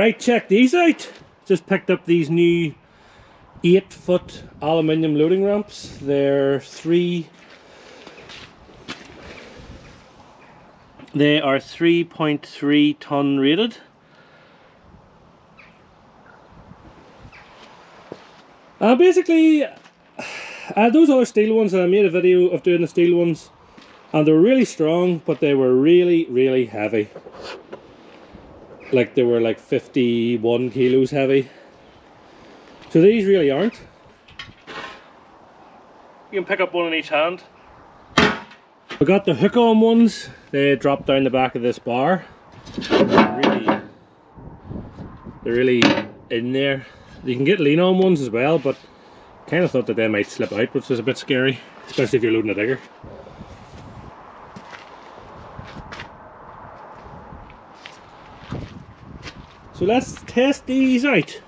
Right, check these out. Just picked up these new 8-foot aluminium loading ramps. They are 3.3 ton rated. Basically, those other steel ones, and I made a video of doing the steel ones, and they were really strong, but they were really heavy. Like they were like 51 kilos heavy. So these really aren't. You can pick up one in each hand. I got the hook-on ones. They drop down the back of this bar. They're really in there. You can get lean-on ones as well, but kind of thought that they might slip out, which is a bit scary, especially if you're loading a digger. So let's test these out.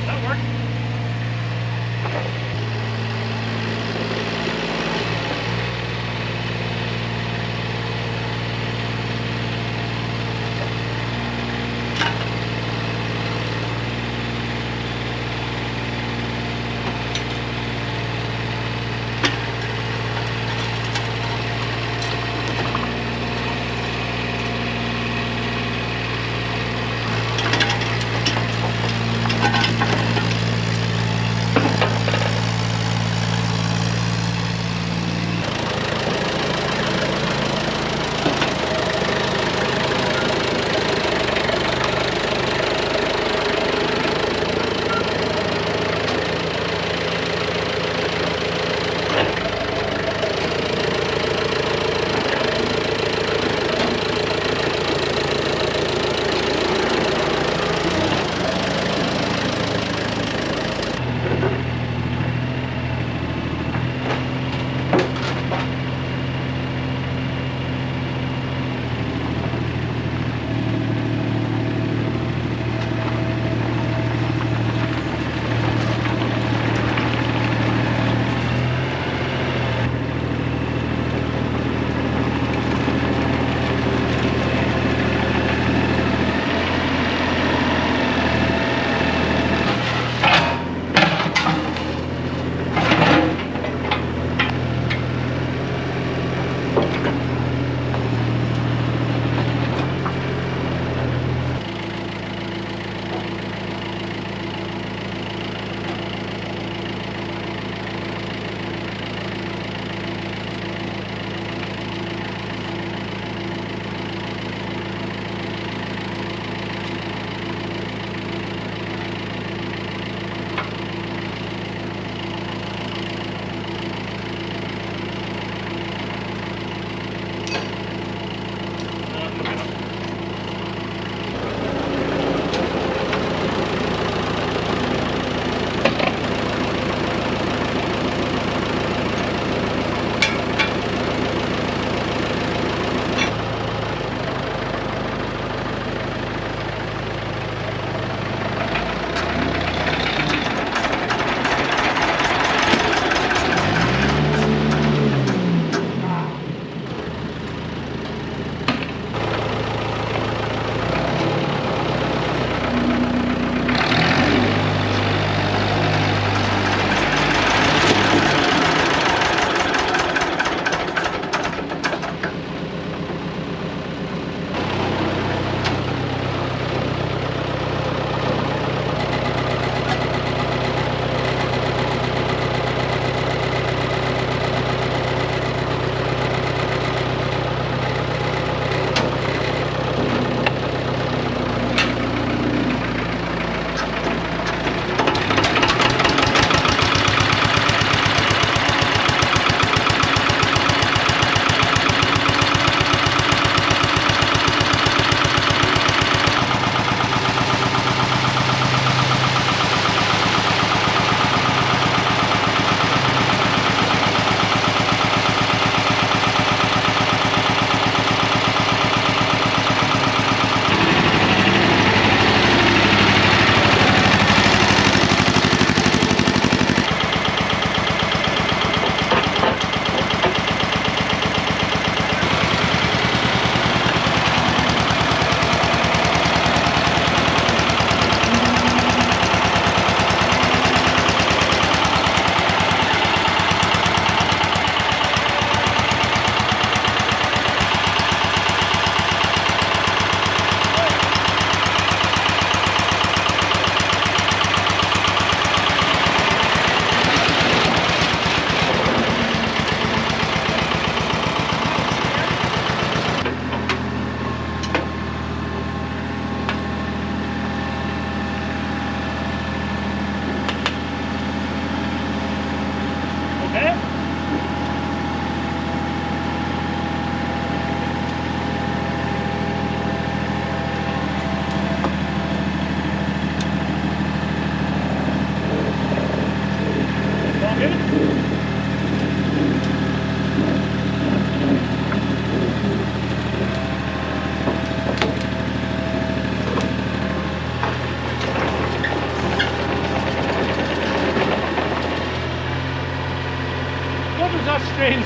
That worked.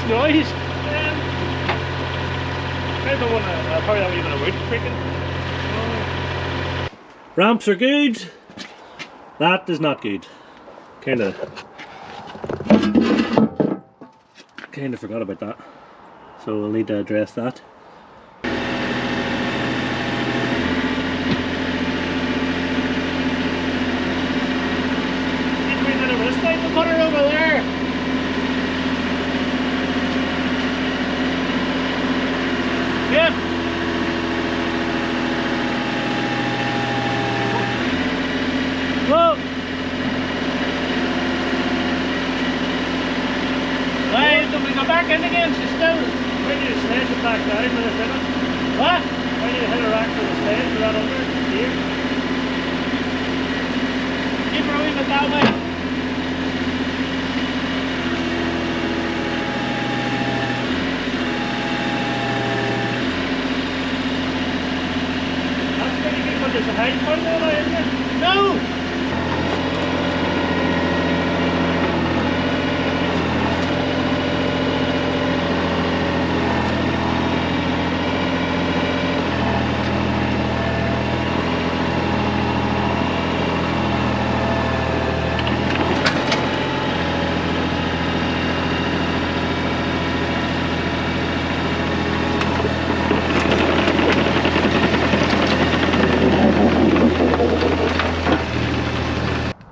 noise. I don't want to, probably not even a wood creaking. Ramps are good. That is not good. Kind of forgot about that. So we'll need to address that. Put her over there. Yeah. Whoa. Right, do we go back in again? She's still. Why do you sledge it back down with a minute? What? Why do you hit her rack with the sledge with that under? Here. Keep her a wee bit that way. There's a hide point there, isn't there? No!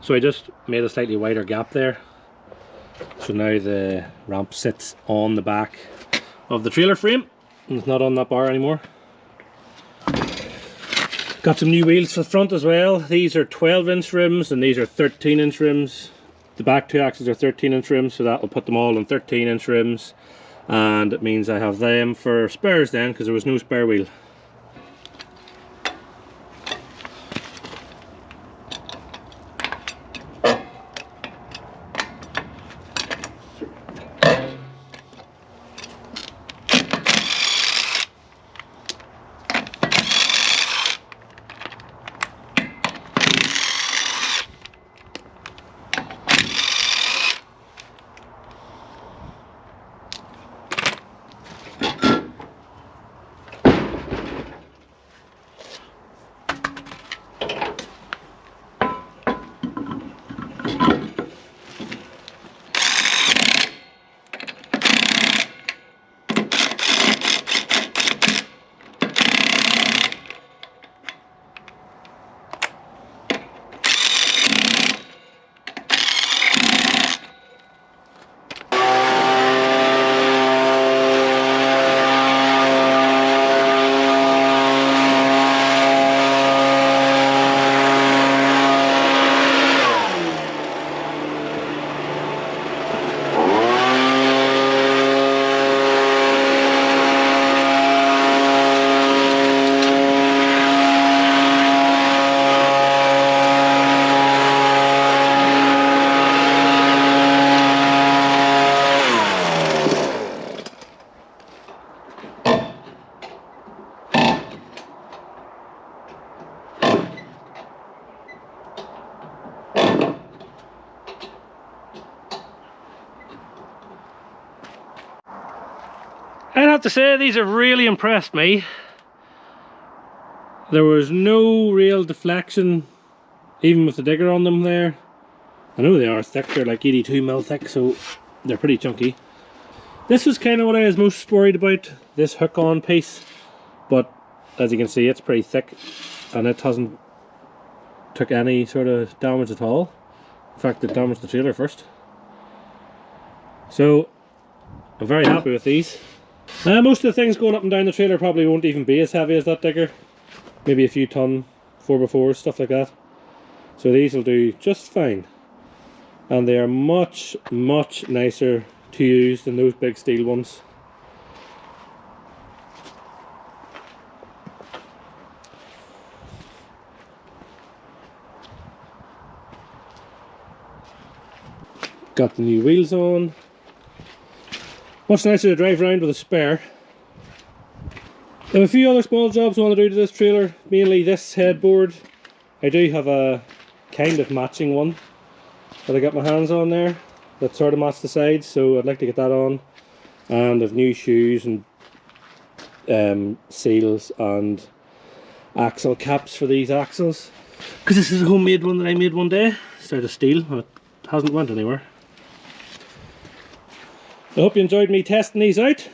So I just made a slightly wider gap there. So now the ramp sits on the back of the trailer frame and it's not on that bar anymore. Got some new wheels for the front as well. These are 12-inch rims and these are 13-inch rims. The back two axles are 13-inch rims, so that will put them all on 13-inch rims. And it means I have them for spares then, because there was no spare wheel. I'd have to say these have really impressed me. There was no real deflection even with the digger on them there. I know they are thick, they're like 82mm thick, so they're pretty chunky. This was kind of what I was most worried about, this hook on piece, but as you can see it's pretty thick and it hasn't took any sort of damage at all. In fact, it damaged the trailer first. So I'm very happy with these. Most of the things going up and down the trailer probably won't even be as heavy as that digger. Maybe a few ton 4x4s, stuff like that. So these will do just fine. And they are much nicer to use than those big steel ones. Got the new wheels on. Much nicer to drive around with a spare. I have a few other small jobs I want to do to this trailer, mainly this headboard. I do have a kind of matching one that I got my hands on there that sort of matches the sides, so I'd like to get that on. and I've new shoes and seals and axle caps for these axles, because this is a homemade one that I made one day. It's out of steel and it hasn't went anywhere. I hope you enjoyed me testing these out.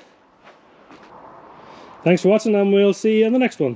Thanks for watching, and we'll see you in the next one.